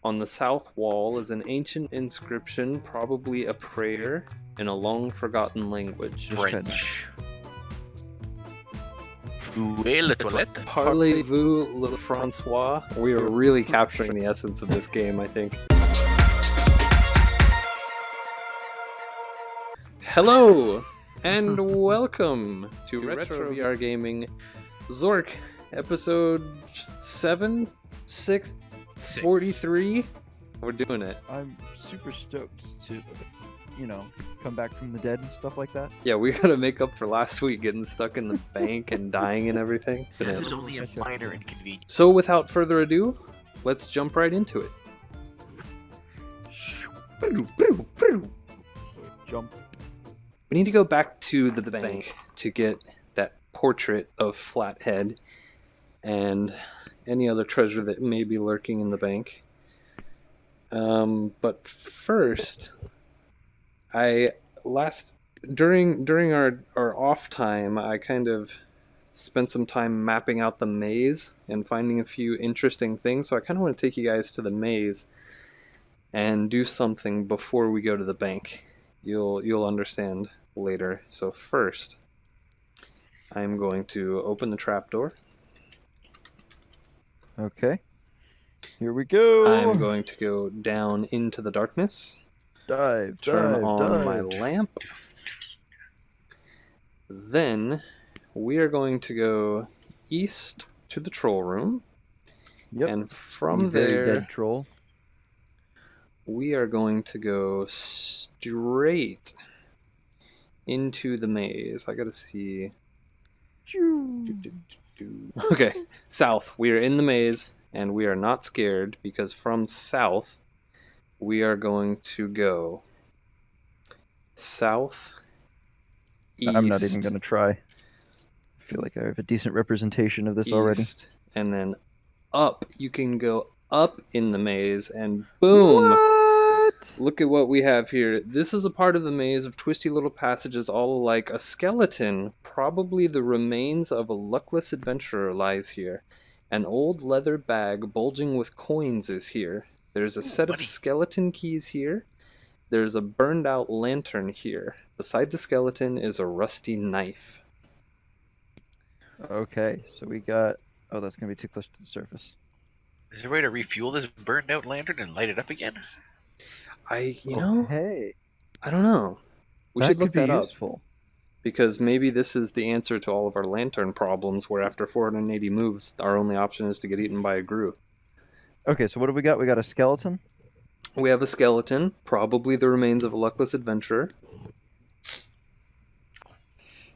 On the south wall is an ancient inscription, probably a prayer, in a long-forgotten language. French. Où est la toilette? Parlez-vous le François? We are really capturing the essence of this game, I think. Hello, and welcome to Retro VR Gaming Zork, episode 7, 6, 43. We're doing it. I'm super stoked to, come back from the dead and stuff like that. Yeah, we gotta make up for last week getting stuck in the bank and dying and everything. That is only a minor inconvenience. So without further ado, let's jump right into it. Jump. We need to go back to the bank to get that portrait of Flathead and any other treasure that may be lurking in the bank. But first, during our off time, I kind of spent some time mapping out the maze and finding a few interesting things. So I kind of want to take you guys to the maze and do something before we go to the bank. You'll understand later. So first, I'm going to open the trapdoor. Okay. Here we go. I'm going to go down into the darkness. Turn Turn on my lamp. Then we are going to go east to the troll room. Yep. And from You very there, dead troll. we are going to go straight into the maze. I gotta see. Okay, south. We are in the maze, and we are not scared because from south, we are going to go south. East, I'm not even going to try. I feel like I have a decent representation of this already. And then up. You can go up in the maze, and boom! What? Look at what we have here. This is a part of the maze of twisty little passages all alike. A skeleton, probably the remains of a luckless adventurer, lies here. An old leather bag bulging with coins is here. There's a set of skeleton keys here. There's a burned out lantern here. Beside the skeleton is a rusty knife. Okay, so we got... Oh, that's going to be too close to the surface. Is there a way to refuel this burned out lantern and light it up again? Hey, I don't know. We should look that up. Useful. Because maybe this is the answer to all of our lantern problems, where after 480 moves, our only option is to get eaten by a grue. Okay, so what do we got? We got a skeleton. We have a skeleton, probably the remains of a luckless adventurer.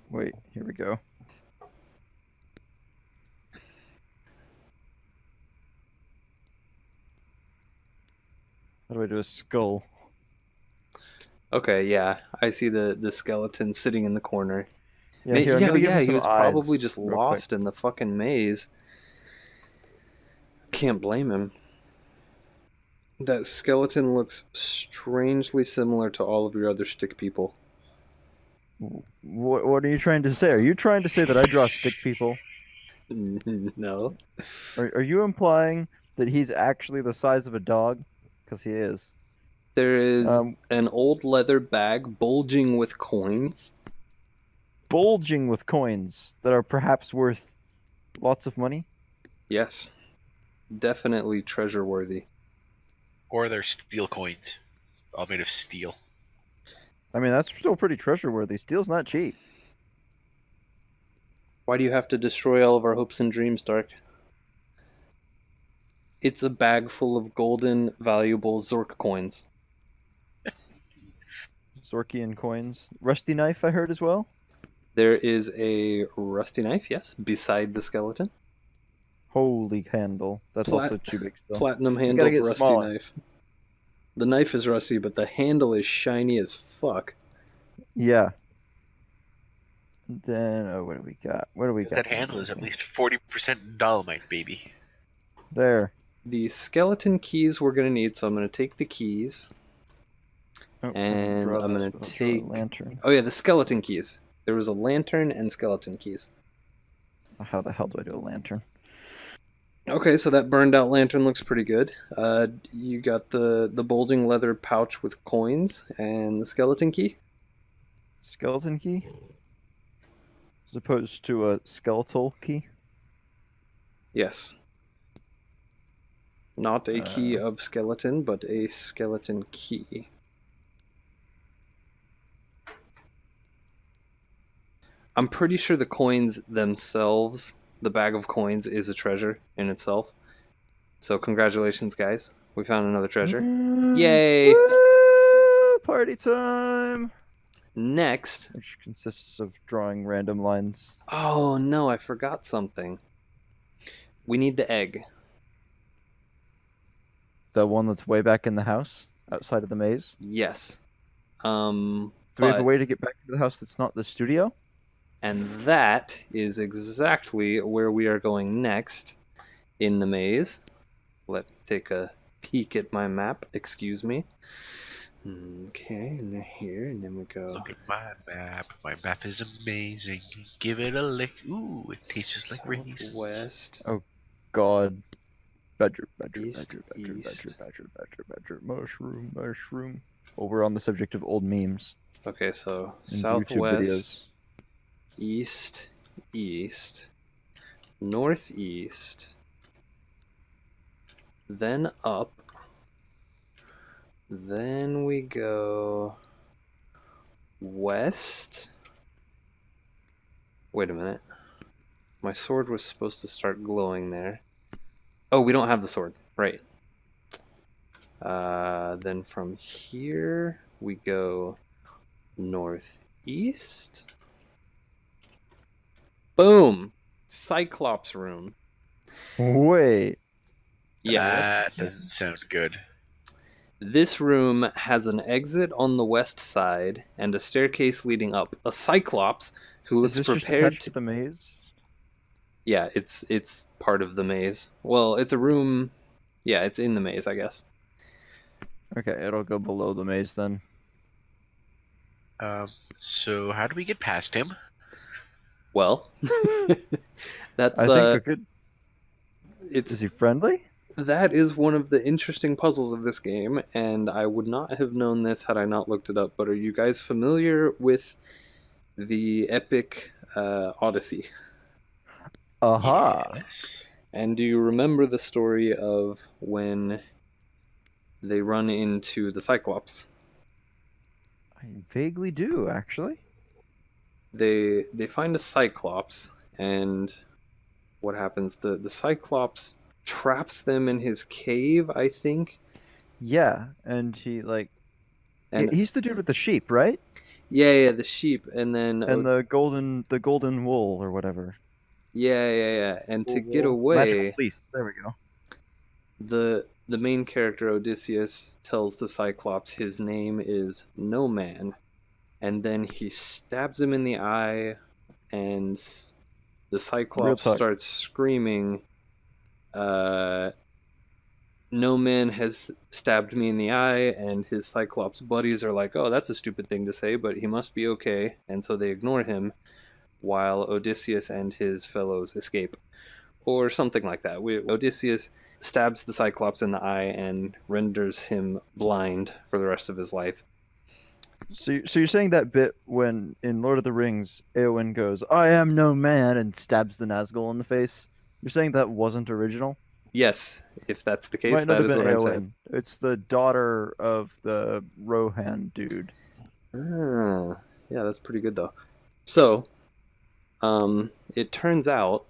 Wait, here we go. How do I do a skull? Okay, yeah, I see the skeleton sitting in the corner. Yeah, here, He was probably just lost in the fucking maze. Can't blame him. That skeleton looks strangely similar to all of your other stick people. What are you trying to say? Are you trying to say that I draw stick people? No. Are you implying that he's actually the size of a dog? Because he is. There is an old leather bag bulging with coins. Bulging with coins that are perhaps worth lots of money? Yes. Definitely treasure worthy. Or they're steel coins, all made of steel. I mean, that's still pretty treasure worthy. Steel's not cheap. Why do you have to destroy all of our hopes and dreams, Dark? It's a bag full of golden, valuable Zork coins. Zorkian coins. Rusty knife, I heard as well. There is a rusty knife, yes, beside the skeleton. Holy handle. That's also too big still. Platinum handle, rusty knife. The knife is rusty, but the handle is shiny as fuck. Yeah. Then, what do we got? That handle is at least 40% dolomite, baby. There. The skeleton keys we're going to need, so I'm going to take the keys. And I'm going to take... lantern. Oh yeah, the skeleton keys. There was a lantern and skeleton keys. How the hell do I do a lantern? Okay, so that burned out lantern looks pretty good. You got the bulging leather pouch with coins and the skeleton key. Skeleton key? As opposed to a skeletal key? Yes. Not a key Uh, of skeleton, but a skeleton key. I'm pretty sure the coins themselves, the bag of coins, is a treasure in itself. So congratulations, guys. We found another treasure. Yay! Woo! Party time! Next. Which consists of drawing random lines. Oh no, I forgot something. We need the egg. The one that's way back in the house, outside of the maze. Yes. Do we have a But way to get back to the house that's not the studio? and that is exactly where we are going next in the maze. Let me take a peek at my map. Excuse me. Okay, and here, and then we go Look at my map. My map is amazing. Give it a lick. Ooh, it tastes just like raisins. southwest. Oh, God. Badger, badger, East, badger, badger, east. badger, badger, badger, badger, mushroom, mushroom. Oh, we're on the subject of old memes Okay, so and YouTube southwest, videos. east, east, northeast, then up, then we go west. Wait a minute. My sword was supposed to start glowing there. Oh, we don't have the sword. Right. Then from here, we go northeast. Boom! Cyclops room. Wait. Yes. That doesn't sound good. This room has an exit on the west side and a staircase leading up. A Cyclops who Is looks this just prepared attached to the maze? Yeah, it's part of the maze. Well, it's a room. Yeah, it's in the maze, I guess. Okay, it'll go below the maze then. So how do we get past him? Well, that's I think a good. it's Is he friendly? that is one of the interesting puzzles of this game, and I would not have known this had I not looked it up. But are you guys familiar with the epic Odyssey? Aha. Yes. And do you remember the story of when they run into the Cyclops? I vaguely do, actually. They find a Cyclops, and what happens? The Cyclops traps them in his cave, I think. Yeah, and he like And he's the dude with the sheep, right? yeah, the sheep, and then And the golden wool or whatever. yeah. And to get Magical away, fleece. There we go. the main character Odysseus tells the Cyclops his name is No Man, and then he stabs him in the eye, and the Real Cyclops talk. starts screaming, "No man has stabbed me in the eye," and his Cyclops buddies are like, "Oh, that's a stupid thing to say, but he must be okay," and so they ignore him while Odysseus and his fellows escape, or something like that. Odysseus stabs the Cyclops in the eye and renders him blind for the rest of his life. So you're saying that bit when in Lord of the Rings, Eowyn goes, "I am no man," and stabs the Nazgul in the face. You're saying that wasn't original? Yes, if that's the case, Might not that have is been what I'm saying. Eowyn. It's the daughter of the Rohan dude. Ah, yeah, that's pretty good though. So, it turns out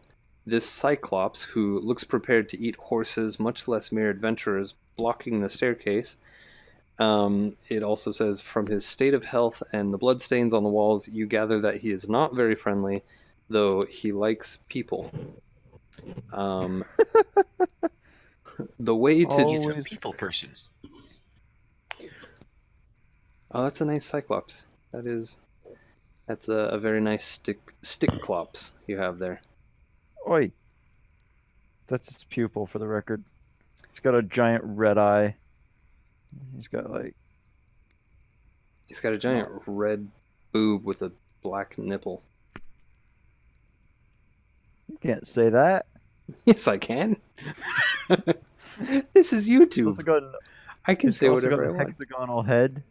this Cyclops, who looks prepared to eat horses, much less mere adventurers, blocking the staircase. It also says, from his state of health and the bloodstains on the walls, you gather that he is not very friendly, though he likes people. Um, the way to. He's a Always. people person. Oh, that's a nice Cyclops. That's a very nice stick clops you have there. Oi. That's its pupil for the record. He's got a giant red eye. He's got like He's got a giant red boob with a black nipple. you can't say that. Yes, I can. This is He's YouTube. also got I can say also got whatever I a want. hexagonal head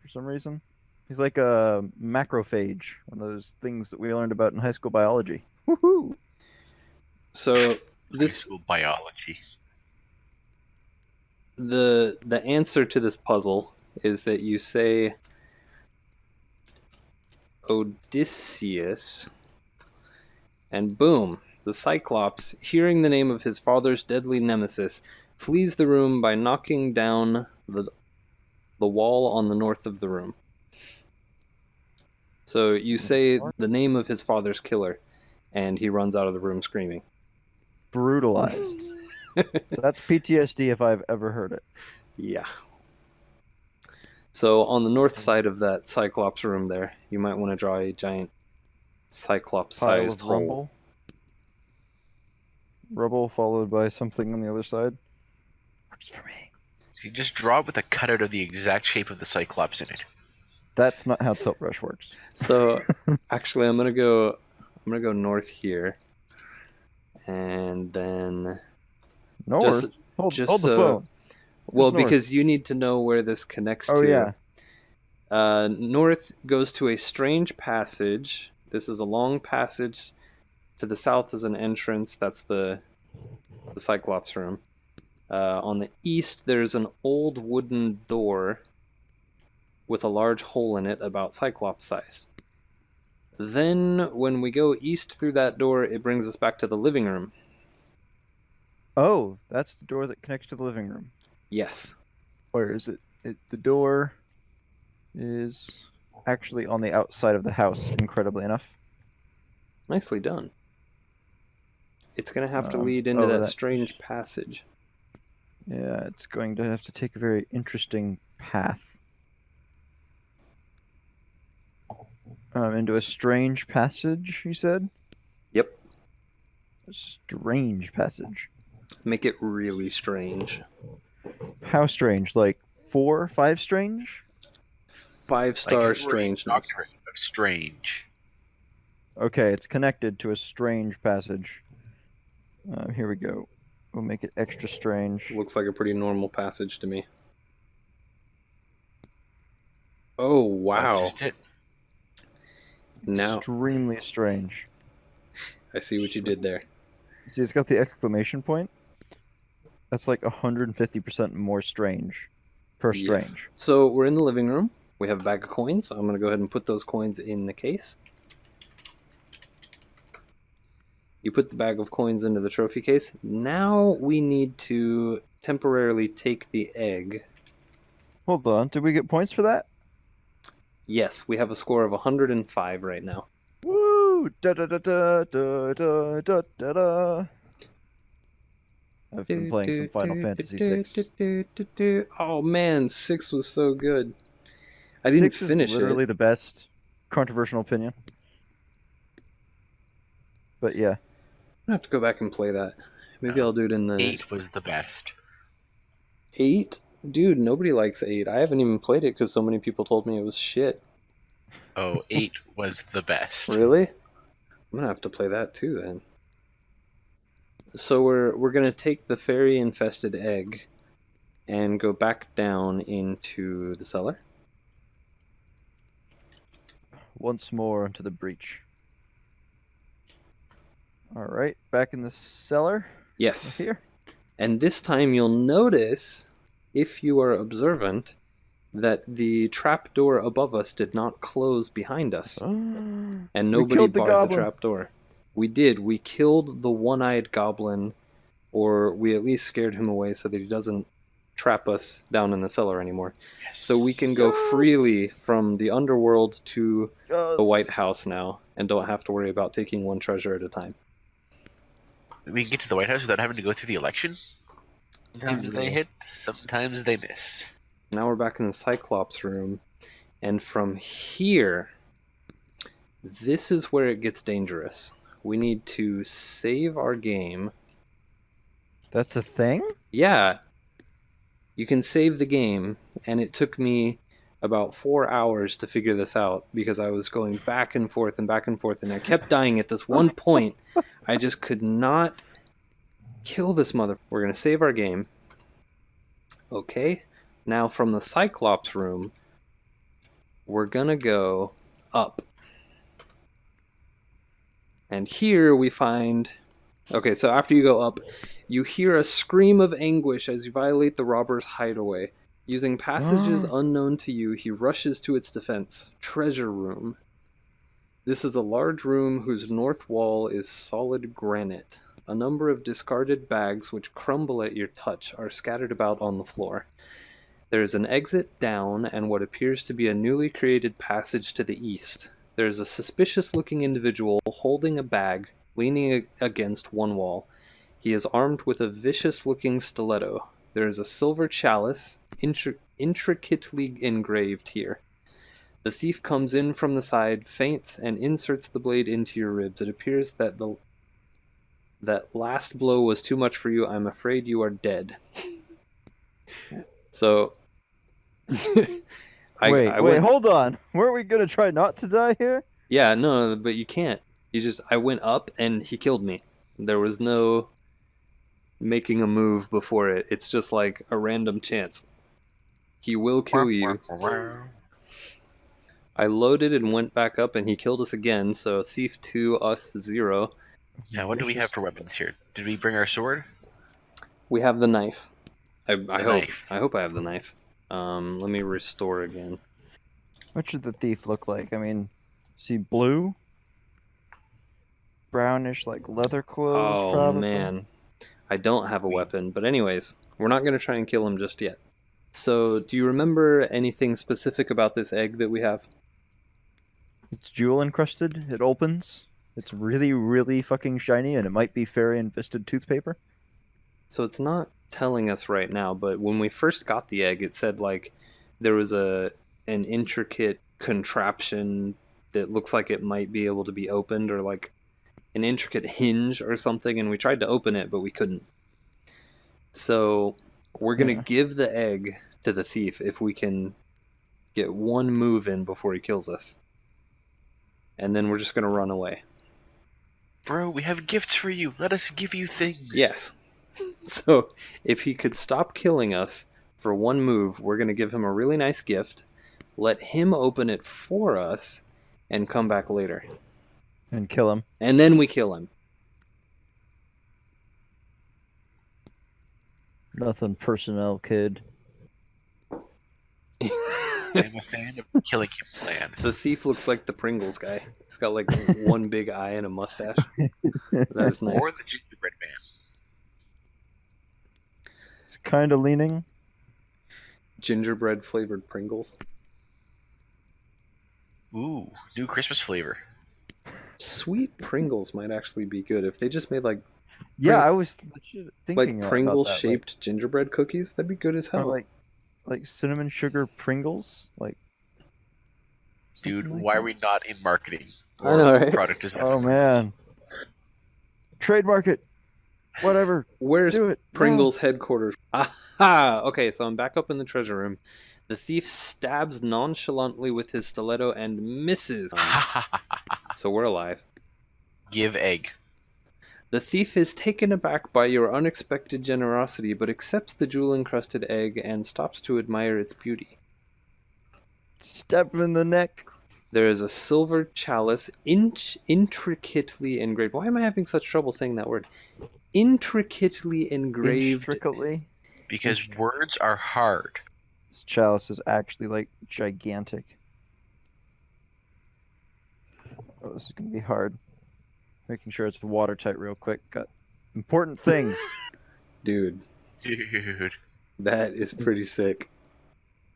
for some reason. He's like a macrophage, one of those things that we learned about in high school biology. Woohoo! So High this school biology. the answer to this puzzle is that you say Odysseus, and boom, the Cyclops, hearing the name of his father's deadly nemesis, flees the room by knocking down the wall on the north of the room. So you say the name of his father's killer, and he runs out of the room screaming. Brutalized. That's PTSD if I've ever heard it. Yeah. So on the north side of that Cyclops room there, you might want to draw a giant Cyclops-sized Pile of hole. rubble. Rubble followed by something on the other side. Works for me. You just draw it with a cutout of the exact shape of the Cyclops in it. That's not how Tiltbrush works. So actually, I'm gonna go north here, and then North. Hold just the so phone. well, north? because you need to know where this connects Oh to. yeah. North goes to a strange passage. This is a long passage. To the south is an entrance. That's the Cyclops room. On the east, there's an old wooden door with a large hole in it about Cyclops size. Then, when we go east through that door, it brings us back to the living room. Oh, that's the door that connects to the living room. Yes. Where is it? The door is actually on the outside of the house, incredibly enough. Nicely done. It's going to have to lead into that strange passage. Yeah, it's going to have to take a very interesting path. Into a strange passage, you said? Yep. A strange passage. Make it really strange. How strange? Like 4 or 5 strange? 5-star Like strangeness. Doctrine of strange. Okay, it's connected to a strange passage. Here we go. We'll make it extra strange. Looks like a pretty normal passage to me. Oh, wow. That's just it. Now Extremely strange. I see what you did there. See, it's got the exclamation point. That's like 150% more strange per strange. Yes. So we're in the living room. We have a bag of coins. I'm going to go ahead and put those coins in the case. You put the bag of coins into the trophy case. Now we need to temporarily take the egg. Hold on, did we get points for that? Yes, we have a score of 105 right now. Woo! Da da da da da da da da da. I've been playing some Final Fantasy VI. Oh man, 6 was so good. I didn't 6 finish is literally it. the best. Controversial opinion. But yeah. I'm gonna have to go back and play that. Maybe I'll do it in the 8 was the best. 8? Dude, nobody likes 8. I haven't even played it because so many people told me it was shit. Oh, 8 was the best. Really? I'm gonna have to play that too then. So we're gonna take the fairy infested egg and go back down into the cellar. Once more into the breach. Alright, back in the cellar. Yes. Here. And this time you'll notice, if you are observant, that the trap door above us did not close behind us. And nobody barred the trap door. We did. We killed the one-eyed goblin, or we at least scared him away so that he doesn't trap us down in the cellar anymore. Yes. So we can go freely from the underworld to the White House now, and don't have to worry about taking one treasure at a time. We can get to the White House without having to go through the election. Sometimes they hit, sometimes they miss. Now we're back in the Cyclops room, and from here, this is where it gets dangerous. We need to save our game. That's a thing? Yeah. You can save the game, and it took me about 4 hours to figure this out because I was going back and forth, and I kept dying at this one point. I just could not kill this mother. We're going to save our game. Okay. Now from the Cyclops room, we're going to go up. And here we find... Okay, so after you go up, you hear a scream of anguish as you violate the robber's hideaway. Using passages unknown to you, he rushes to its defense. Treasure room. This is a large room whose north wall is solid granite. A number of discarded bags which crumble at your touch are scattered about on the floor. There is an exit down and what appears to be a newly created passage to the east. There is a suspicious-looking individual holding a bag, leaning against one wall. He is armed with a vicious-looking stiletto. There is a silver chalice, intricately engraved here. The thief comes in from the side, feints, and inserts the blade into your ribs. It appears that that last blow was too much for you. I'm afraid you are dead. So... Wait, hold on. Weren't we gonna try not to die here? Yeah, no, but you can't. I went up and he killed me. There was no making a move before it. It's just like a random chance. He will kill you. I loaded and went back up and he killed us again, so Thief 2, us 0. Yeah, what do we have for weapons here? Did we bring our sword? We have the knife. I hope. Knife. I hope I have the knife. Let me restore again. What should the thief look like? I mean, is he blue? Brownish, like leather clothes, Oh, probably? man. I don't have a weapon, but anyways, we're not going to try and kill him just yet. So, do you remember anything specific about this egg that we have? It's jewel encrusted. It opens. It's really, really fucking shiny, and it might be fairy invested toothpaper. So it's not telling us right now, but when we first got the egg, it said like there was an intricate contraption that looks like it might be able to be opened, or like an intricate hinge or something, and we tried to open it, but we couldn't. So we're going to give the egg to the thief if we can get one move in before he kills us. And then we're just going to run away. Bro, we have gifts for you. Let us give you things. Yes. So if he could stop killing us for one move, we're going to give him a really nice gift, let him open it for us, and come back later. And kill him. And then we kill him. Nothing personnel, kid. I'm a fan of the killing him plan. The thief looks like the Pringles guy. He's got like one big eye and a mustache. That is nice. Or the gingerbread man. It's kind of leaning. Gingerbread flavored Pringles. Ooh, new Christmas flavor. Sweet Pringles might actually be good if they just made like Yeah, I was thinking like Pringles about that, shaped gingerbread cookies. That'd be good as or hell. like cinnamon sugar Pringles, like. Dude, like why that. are we not in marketing? I know, right? Product design. Oh man. Trademark it. Whatever. Where's Do it. Pringles headquarters? Aha! Okay, so I'm back up in the treasure room. The thief stabs nonchalantly with his stiletto and misses. So we're alive. Give egg. The thief is taken aback by your unexpected generosity, but accepts the jewel-encrusted egg and stops to admire its beauty. Stab him in the neck. There is a silver chalice intricately engraved. Why am I having such trouble saying that word? Intricately engraved. Intricately. Because words are hard. This chalice is actually like gigantic. Oh, this is gonna be hard. Making sure it's watertight real quick. Got important things. Dude, Dude. that is pretty sick.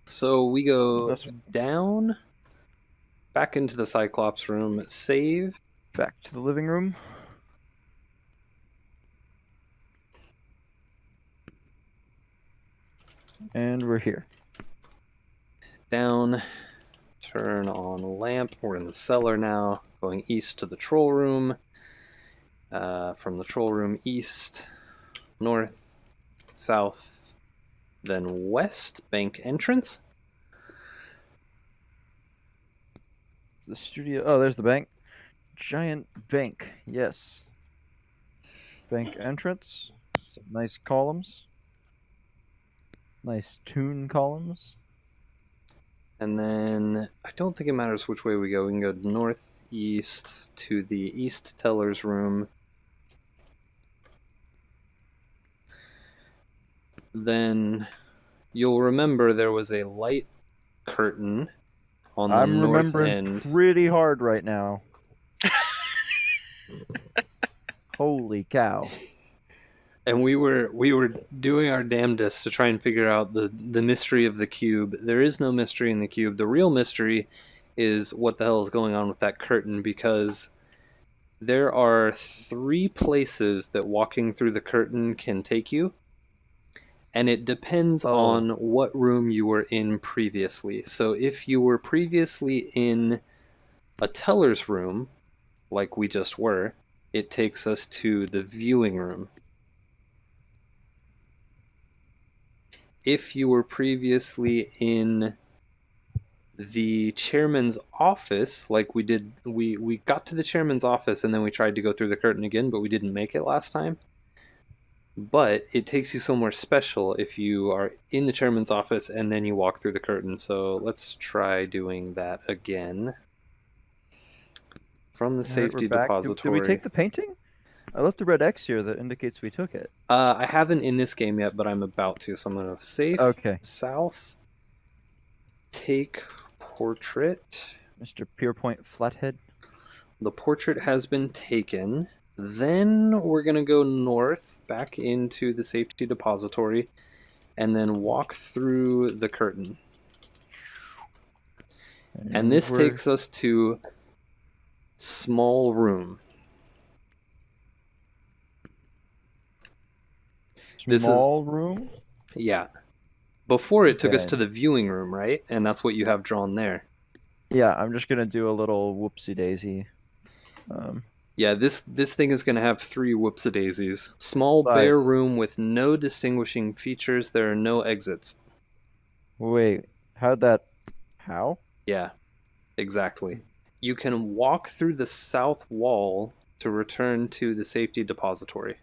So we go That's down, back into the Cyclops room, save. back to the living room. And we're here. Down, turn on lamp. We're in the cellar now, going east to the troll room. From the troll room east, north, south, then west, bank entrance. the studio? Oh, there's the bank. Giant bank. Yes. Bank entrance. Some nice columns. Nice tune columns. And then I don't think it matters which way we go. We can go northeast to the East Teller's room. Then you'll remember there was a light curtain on the I'm north remembering end. pretty hard right now. Holy cow. And we were doing our damnedest to try and figure out the mystery of the cube. There is no mystery in the cube. The real mystery is what the hell is going on with that curtain, because there are 3 places that walking through the curtain can take you, and it depends on what room you were in previously. So if you were previously in a teller's room, like we just were, it takes us to the viewing room. If you were previously in the chairman's office, like we did, we got to the chairman's office and then we tried to go through the curtain again, but we didn't make it last time. But it takes you somewhere special if you are in the chairman's office and then you walk through the curtain. So let's try doing that again. From the safety depository. Did we take the painting? I left a red X here that indicates we took it. I haven't in this game yet, but I'm about to. So I'm going to save. Okay. South. Take portrait. Mr. Pierpoint Flathead. The portrait has been taken. Then we're going to go north back into the safety depository and then walk through the curtain. And this takes us to small room. Small room? Yeah. Before it took us to the viewing room, right? And that's what you have drawn there. Yeah, I'm just going to do a little whoopsie-daisy. Yeah, this thing is going to have 3 whoopsie-daisies. Small bare room with no distinguishing features. There are no exits. Wait, how? Yeah, exactly. You can walk through the south wall to return to the safety depository.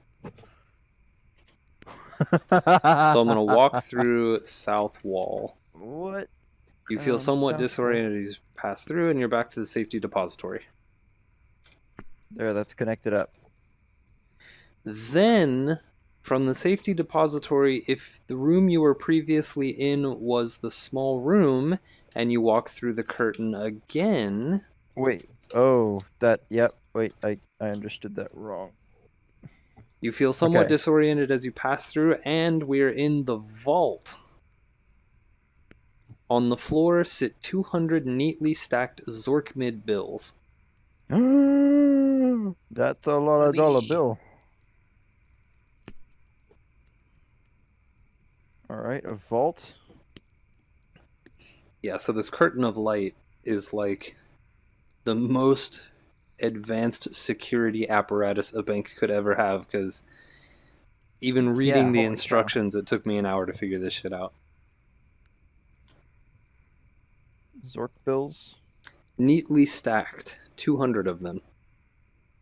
So I'm going to walk through south wall. What? You feel somewhat disoriented as you pass through, and you're back to the safety depository. There, that's connected up. Then, from the safety depository, if the room you were previously in was the small room, and you walk through the curtain again... Wait, yep, wait, I understood that wrong. You feel somewhat disoriented as you pass through, and we're in the vault. On the floor sit 200 neatly stacked Zork mid bills. That's a lot of dollar bill. Alright, a vault. Yeah, so this curtain of light is like the most advanced security apparatus a bank could ever have, because even reading the instructions, it took me an hour to figure this shit out. Zork bills. Neatly stacked, 200 of them.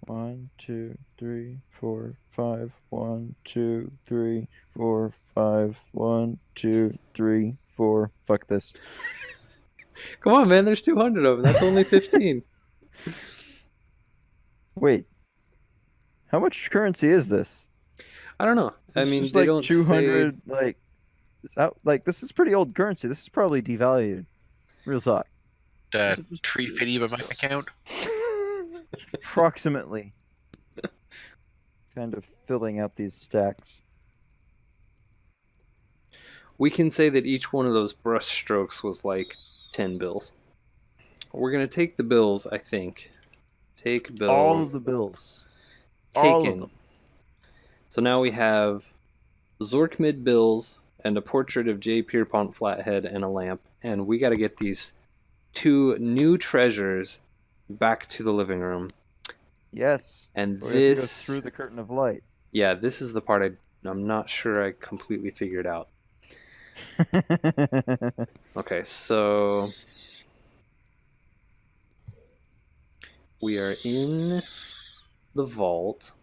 1, 2, 3, 4, 5. 1, 2, 3, 4, 5. 1, 2, 3, 4. Fuck this. Come on, man, there's 200 of them. That's only 15. Wait. How much currency is this? I don't know. I mean, they like don't 200, say... this is pretty old currency. This is probably devalued. Real talk. $350 by my account. Approximately. Kind of filling out these stacks. We can say that each one of those brush strokes was like 10 bills. We're going to take the bills, I think. Take bills. All of the bills. Taken. All of them. So now we have Zork mid bills and a portrait of J. Pierpont Flathead and a lamp. And we got to get these 2 new treasures back to the living room. Yes. And we this... have to go through the curtain of light. Yeah, this is the part I'm not sure I completely figured out. Okay, so... We are in the vault.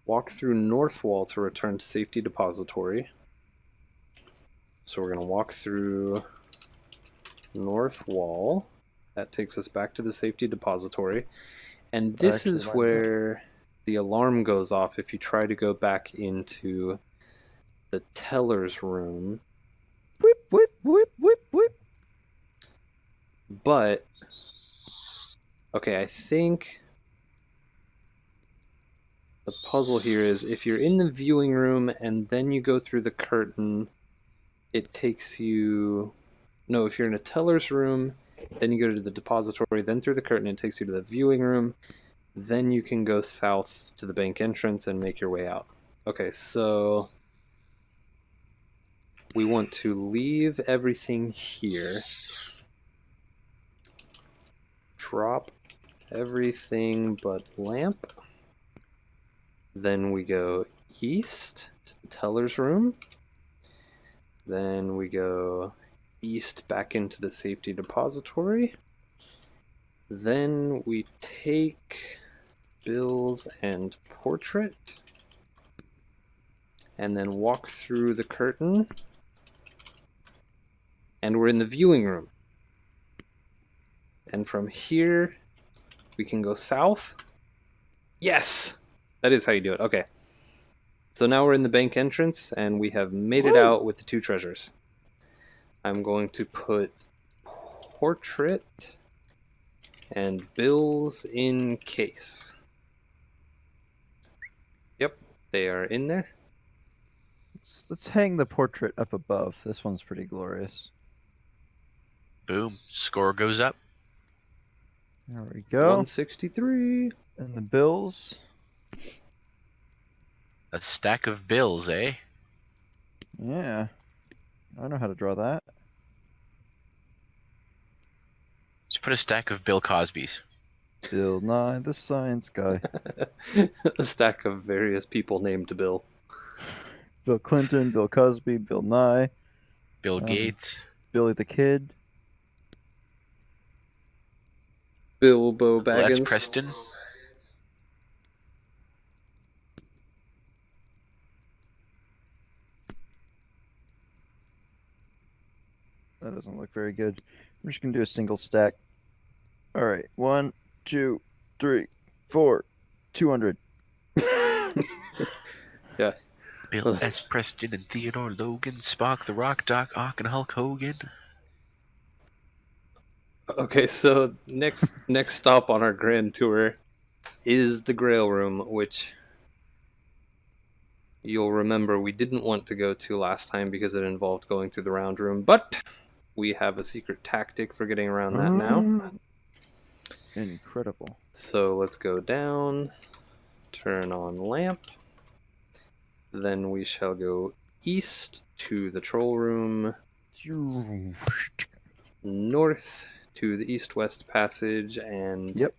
Walk through north wall to return to safety depository. So we're going to walk through north wall. That takes us back to the safety depository. And this is where the alarm goes off if you try to go back into the teller's room. Whip, whip, whip, whip, whip. But, okay, I think the puzzle here is if you're in the viewing room and then you go through the curtain, it takes you... No, if you're in a teller's room, then you go to the depository, then through the curtain, it takes you to the viewing room. Then you can go south to the bank entrance and make your way out. Okay, so we want to leave everything here. Drop everything but lamp. Then we go east to the teller's room. Then we go east back into the safety depository. Then we take bills and portrait and then walk through the curtain. And we're in the viewing room. And from here, we can go south. Yes! That is how you do it. Okay. So now we're in the bank entrance, and we have made it out with the 2 treasures. I'm going to put portrait and bills in case. Yep, they are in there. Let's hang the portrait up above. This one's pretty glorious. Boom. Score goes up. There we go. 163. And the bills. A stack of bills, eh? Yeah. I know how to draw that. Just put a stack of Bill Cosby's. Bill Nye, the science guy. A stack of various people named Bill. Bill Clinton, Bill Cosby, Bill Nye, Bill Gates. Billy the Kid. Bilbo Baggins. Les Preston. That doesn't look very good. I'm just gonna do a single stack. All right, 1, 2, 3, 4, 200. Yeah. Bill S. Preston and Theodore Logan, Spock, The Rock, Doc Ock, and Hulk Hogan. Okay, so next stop on our grand tour is the Grail Room, which you'll remember we didn't want to go to last time because it involved going through the round room, but we have a secret tactic for getting around that now. Incredible. So let's go down, turn on lamp, then we shall go east to the troll room, north to the east-west passage, and Yep.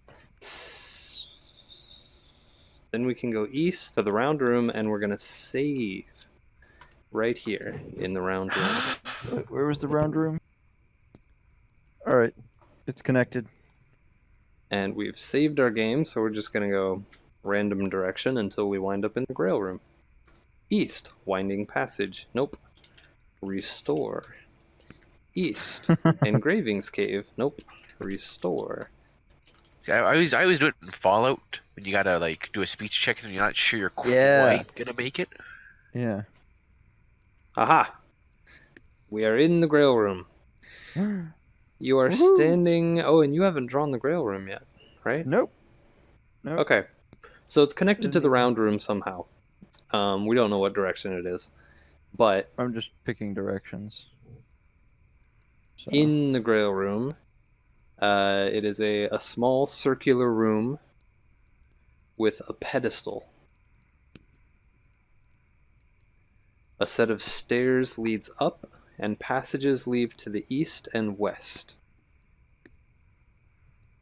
Then we can go east to the round room, and we're going to save right here in the round room. Wait, where was the round room? Alright, it's connected. And we've saved our game, so we're just going to go random direction until we wind up in the Grail room. East, winding passage. Nope. Restore. East, engravings cave. Nope. Restore. See, I always do it in Fallout when you gotta like do a speech check and you're not sure you're quite gonna make it. Yeah. Aha! We are in the Grail room. You are standing... Oh, and you haven't drawn the Grail room yet, right? Nope. Nope. Okay. So it's connected to the round room somehow. We don't know what direction it is. But... I'm just picking directions. So. In the Grail room, it is a small circular room with a pedestal. A set of stairs leads up, and passages lead to the east and west.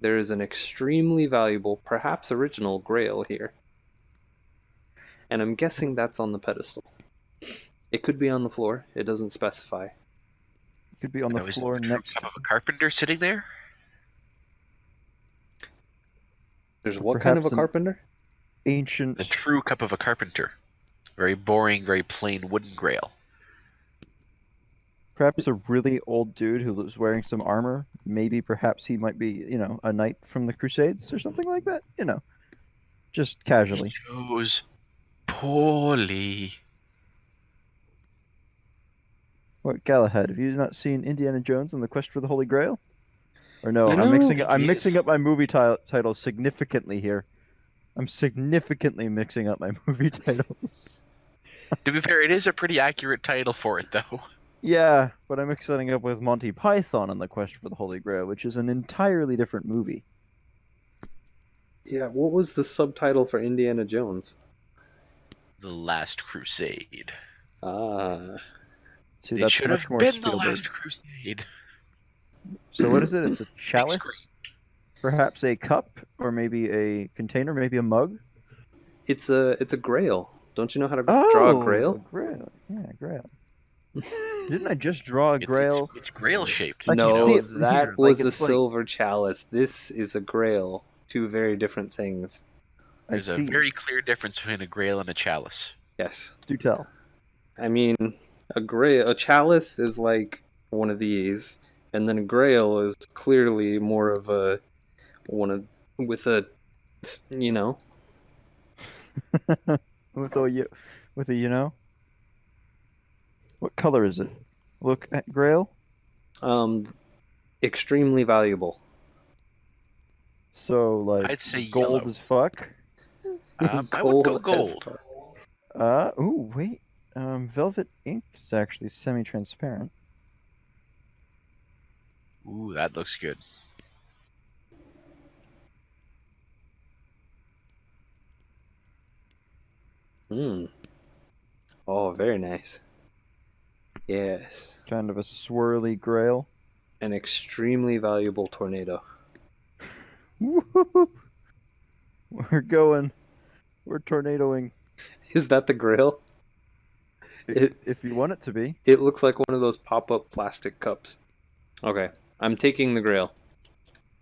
There is an extremely valuable, perhaps original, grail here. And I'm guessing that's on the pedestal. It could be on the floor. It doesn't specify. It could be on the floor next to a carpenter sitting there. There's what kind of a Perhaps an carpenter? ancient. The true cup of a carpenter. Very boring, very plain wooden grail. Perhaps a really old dude who was wearing some armor. Maybe perhaps he might be, a knight from the Crusades or something like that. Just casually. Chose poorly. What, Galahad? Have you not seen Indiana Jones and the Quest for the Holy Grail? Or no, You I'm know- mixing. think I'm he mixing is. up my movie titles significantly here. I'm significantly mixing up my movie titles. To be fair, it is a pretty accurate title for it, though. Yeah, but I'm mixing up with Monty Python and the Quest for the Holy Grail, which is an entirely different movie. Yeah, what was the subtitle for Indiana Jones? The Last Crusade. Ah, See, It that's should much have more been Spielberg. the Last Crusade. So what is it? It's a Bigscreen. chalice? Perhaps a cup, or maybe a container, maybe a mug? it's a grail. Don't you know how to draw a Oh, grail? a grail. Yeah, a grail. Didn't I just draw a It's, grail? it's grail shaped. I can see No, it from that here, like, was a it's like- silver chalice. This is a grail. Two very different things. I There's a see. very clear difference between a grail and a chalice. Yes. Do tell. I mean, a chalice is like one of these, and then a grail is clearly more of a one of with a, you know. with a. What color is it? Look at grail. Extremely valuable. So like I'd say gold yellow. as fuck. I would go as gold. fuck. Ooh, wait. Velvet ink is actually semi-transparent. Ooh, that looks good. Oh, very nice. Yes. Kind of a swirly grail. An extremely valuable tornado. Woo-hoo-hoo. We're going. We're tornadoing. Is that the grail? If you want it to be. It looks like one of those pop-up plastic cups. Okay, I'm taking the grail.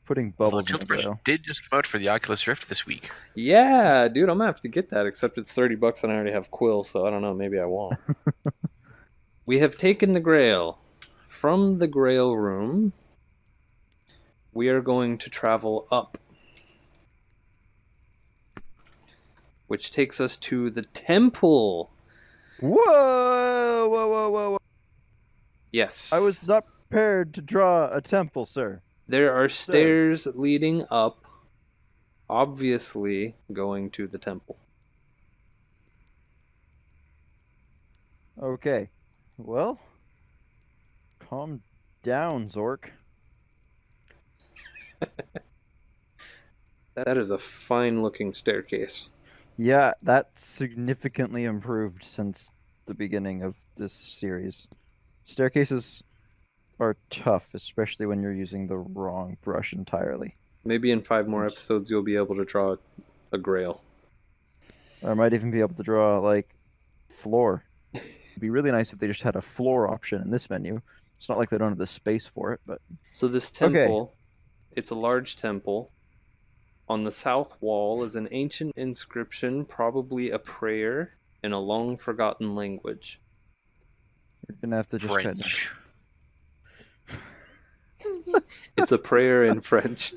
Putting Although bubbles in the Tiltbrush grail. did just come out for the Oculus Rift this week. Yeah, dude, I'm gonna have to get that, except it's $30 and I already have Quill, so I don't know, maybe I won't. We have taken the grail. From the grail room, we are going to travel up. Which takes us to the temple. Whoa! Whoa! Whoa! Whoa! Whoa! Yes. I was not prepared to draw a temple, sir. There are stairs leading up, obviously going to the temple. Okay. Well, calm down, Zork. That is a fine-looking staircase. Yeah, that's significantly improved since the beginning of this series. Staircases are tough, especially when you're using the wrong brush entirely. Maybe in 5 more episodes you'll be able to draw a grail. Or I might even be able to draw, like, floor. It'd be really nice if they just had a floor option in this menu. It's not like they don't have the space for it, but... So this temple, it's a large temple. On the south wall is an ancient inscription, probably a prayer in a long-forgotten language. You're gonna have to just kind of... French. It's a prayer in French.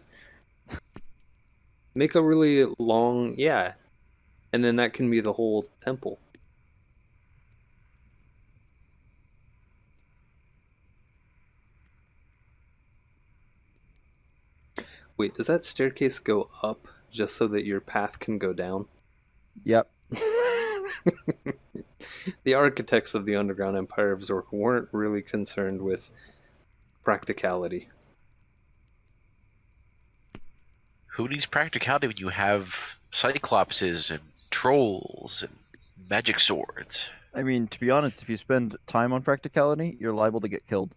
Make a really long, yeah. And then that can be the whole temple. Wait, does that staircase go up just so that your path can go down? Yep. The architects of the Underground Empire of Zork weren't really concerned with practicality. Who needs practicality when you have cyclopses and trolls and magic swords? I mean, to be honest, if you spend time on practicality, you're liable to get killed.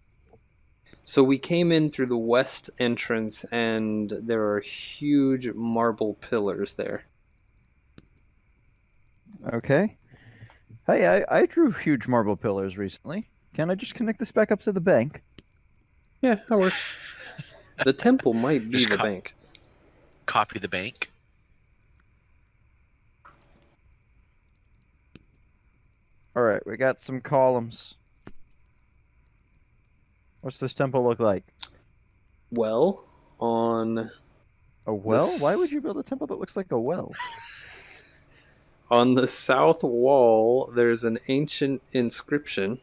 So we came in through the west entrance, and there are huge marble pillars there. Okay. Hey, I drew huge marble pillars recently. Can I just connect this back up to the bank? Yeah, that works. The temple might be Just the bank. Copy the bank. All right, we got some columns. What's this temple look like? Well, on A well? Why would s- you build a temple that looks like a well? on the south wall, there's an ancient inscription,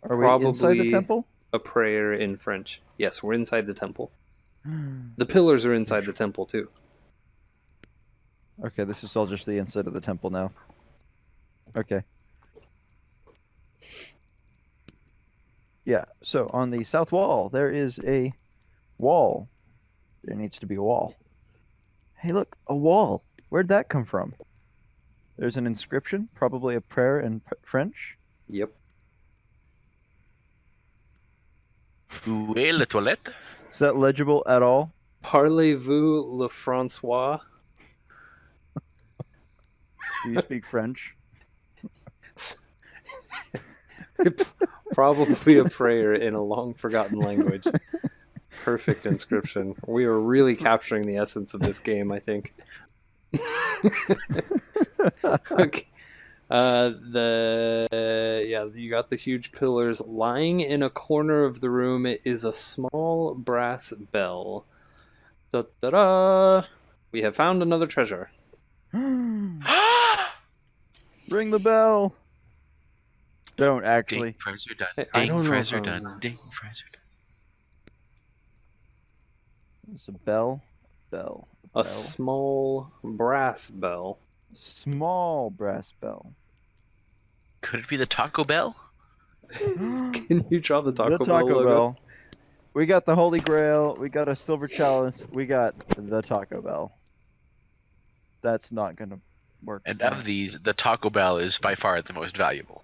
Are we inside the probably temple? a prayer in French. Yes, we're inside the temple. The pillars are inside the temple too. Okay, this is all just the inside of the temple now. Okay. Yeah, so on the south wall, there is a wall. There needs to be a wall. Hey, look, a wall. Where'd that come from? There's an inscription, probably a prayer in French. Yep. Où est la toilette? Is that legible at all? Parlez-vous le François? Do you speak French? Probably a prayer in a long forgotten language. Perfect inscription. We are really capturing the essence of this game, I think. Okay. You got the huge pillars. Lying in a corner of the room is a small brass bell. Da da da! We have found another treasure. Ring the bell. Don't actually. Ding, fries are done. Hey, I Ding, don't know fries if are I'm- done. Ding, fries are done. It's a bell. Bell. A small brass bell. Small brass bell. Could it be the Taco Bell? Can you draw the Taco, The Bell Taco logo? Bell. We got the Holy Grail. We got a silver chalice. We got the Taco Bell. That's not gonna work. And now. of these, the Taco Bell is by far the most valuable.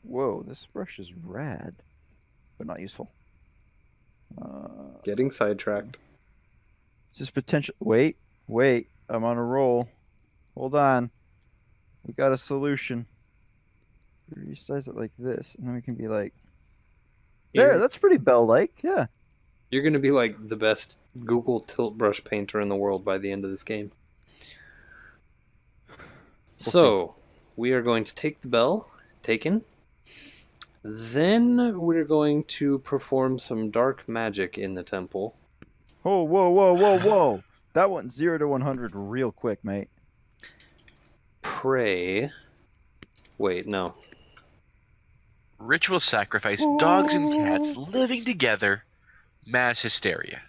Whoa, this brush is rad, but not useful. Getting sidetracked. Is this potential? Wait, I'm on a roll. Hold on. We got a solution. We resize it like this, and then we can be like, there. That's pretty bell-like. Yeah. You're going to be like the best Google Tiltbrush painter in the world by the end of this game. So, we are going to take the bell, taken. Then we're going to perform some dark magic in the temple. Oh, whoa. That went 0 to 100 real quick, mate. Pray. Wait, no. Ritual sacrifice, dogs and cats living together, mass hysteria.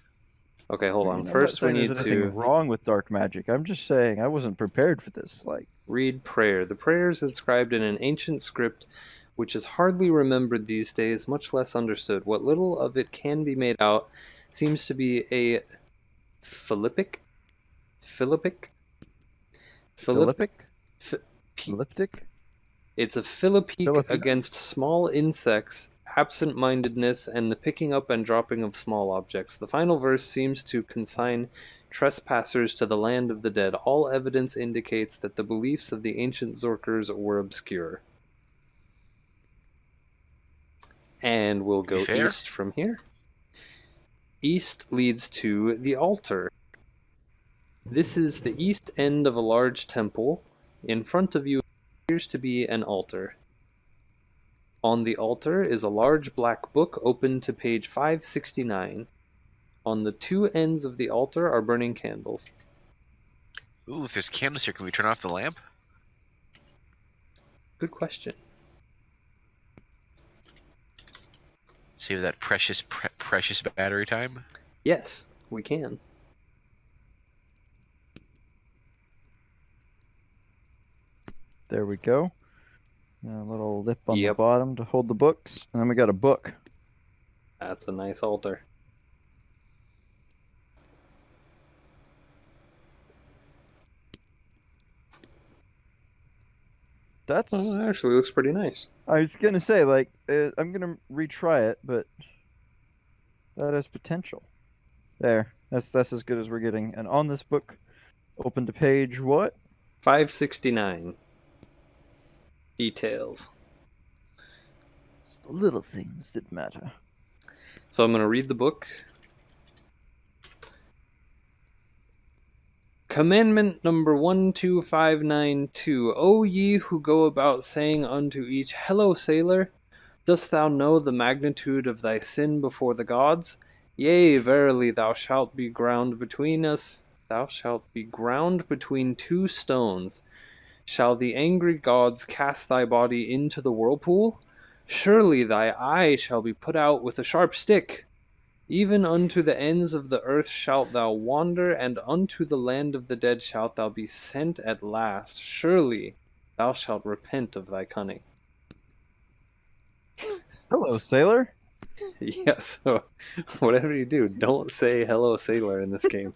Okay, hold on. I'm not First, we saying need there's anything to wrong with dark magic. I'm just saying I wasn't prepared for this. Like, read prayer. The prayer is inscribed in an ancient script which is hardly remembered these days, much less understood. What little of it can be made out seems to be a Philippic? Philippic? Elliptic? It's a Philippic Philippic. against small insects, absent-mindedness, and the picking up and dropping of small objects. The final verse seems to consign trespassers to the land of the dead. All evidence indicates that the beliefs of the ancient Zorkers were obscure. And we'll go Fair. east from here. East leads to the altar. This is the east end of a large temple. In front of you appears to be an altar. On the altar is a large black book open to page 569. On the two ends of the altar are burning candles. Ooh, if there's candles here, can we turn off the lamp? Good question. Save that precious battery time. Yes, we can. There we go. A little lip on the Yep. bottom to hold the books. And then we got a book. That's a nice altar. That's. Oh, it actually looks pretty nice. I was gonna say, like, I'm gonna retry it, but that has potential. There. That's as good as we're getting. And on this book, open to page what? 569. Details. It's the little things that matter. So I'm going to read the book. Commandment number 12592. O ye who go about saying unto each, Hello, sailor, dost thou know the magnitude of thy sin before the gods? Yea, verily, thou shalt be ground between us. Thou shalt be ground between two stones. Shall the angry gods cast thy body into the whirlpool? Surely thy eye shall be put out with a sharp stick. Even unto the ends of the earth shalt thou wander, and unto the land of the dead shalt thou be sent at last. Surely thou shalt repent of thy cunning. Hello, sailor. Yeah, so whatever you do, don't say hello, sailor in this game.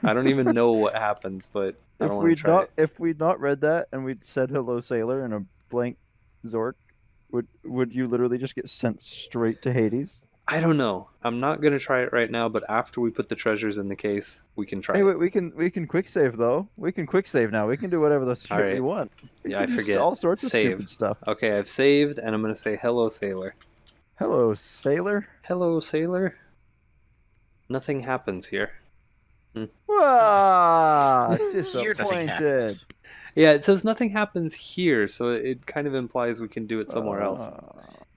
I don't even know what happens, but I don't want to try it. If we'd not read that and we'd said hello, sailor, in a blank Zork, would you literally just get sent straight to Hades? I don't know. I'm not going to try it right now, but after we put the treasures in the case, we can try Hey, it. wait, we can quick save though. We can quick save now. We can do whatever the shit we Alright. want. We Yeah, I can do forget. all sorts of Save. stupid stuff. Okay, I've saved, and I'm going to say hello, sailor. Hello, sailor. Hello, sailor. Nothing happens here. Ah, Here nothing disappointed. happens. Yeah, it says nothing happens here, so it kind of implies we can do it somewhere else.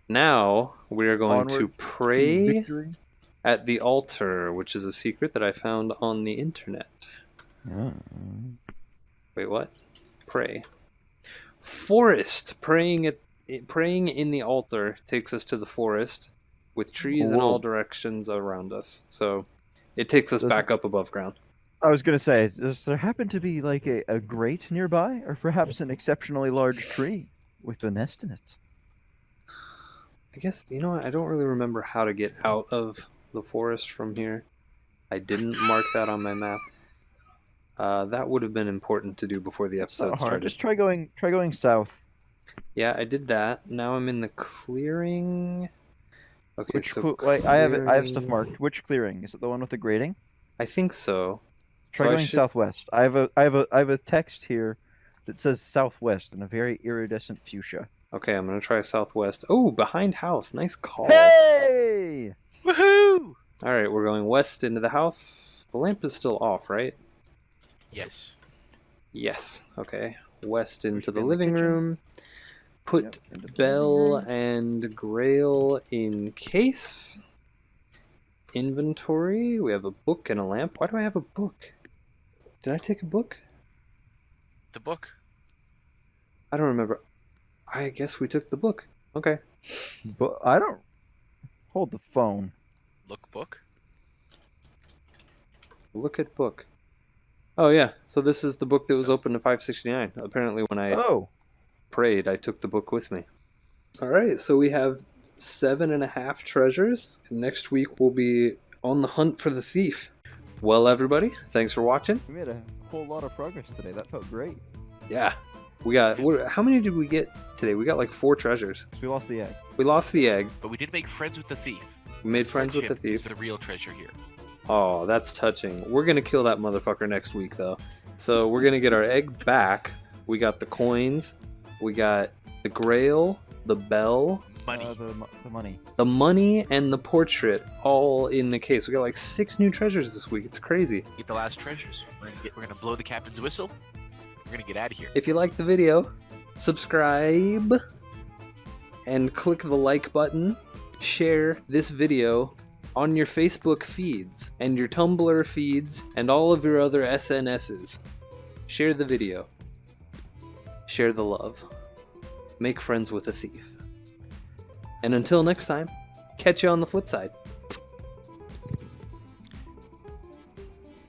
Now, we are going to Onward pray Victory. at the altar, which is a secret that I found on the internet. Wait, what? Pray. Forest. Praying in the altar takes us to the forest with trees in all Whoa. directions around us. So it takes us Does back up above ground. I was gonna say, does there happen to be like a grate nearby, or perhaps an exceptionally large tree with a nest in it? I guess, you know what? I don't really remember how to get out of the forest from here. I didn't mark that on my map. That would have been important to do before the It's not episode hard. started. Just try going south. Yeah, I did that. Now I'm in the clearing. Okay, so Wait, I have stuff clearing- marked. Which clearing? Is it the one with the grating? I think so. Try So I going should- southwest. I have a text here that says southwest in a very iridescent fuchsia. Okay, I'm gonna try southwest. Oh, behind house. Nice call. Hey! Woohoo! All right, we're going west into the house. The lamp is still off, right? Yes. Yes. Okay. West into the in the living kitchen. room. Put Yep, into the Bell living room. and Grail in case. Inventory. We have a book and a lamp. Why do I have a book? Did I take a book? The book. I don't remember. I guess we took the book. Okay. But I don't hold the phone. Look book. Look at book. Oh yeah. So this is the book that was open to 569. Apparently when I Oh, prayed, I took the book with me. All right. So we have 7.5 treasures. Next week we'll be on the hunt for the thief. Well, everybody, thanks for watching. we made a whole lot of progress today. That felt great. Yeah. We got, how many did we get today? We got like 4 treasures. We lost the egg. We lost the egg. But we did make friends with the thief. We made friends with the Friendship is thief. the real treasure here. Oh, that's touching. We're going to kill that motherfucker next week, though. So we're going to get our egg back. We got the coins. We got the grail, the bell, Money. The money. the money, and the portrait all in the case. We got like 6 new treasures this week. It's crazy. Get the last treasures. We're gonna blow the captain's whistle. We're gonna get out of here. If you liked the video, subscribe and click the like button. Share this video on your Facebook feeds and your Tumblr feeds and all of your other SNSs. Share the video. Share the love. Make friends with a thief. And until next time, catch you on the flip side.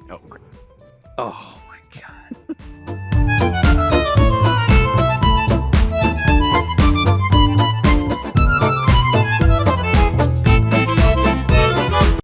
Oh, great. Oh,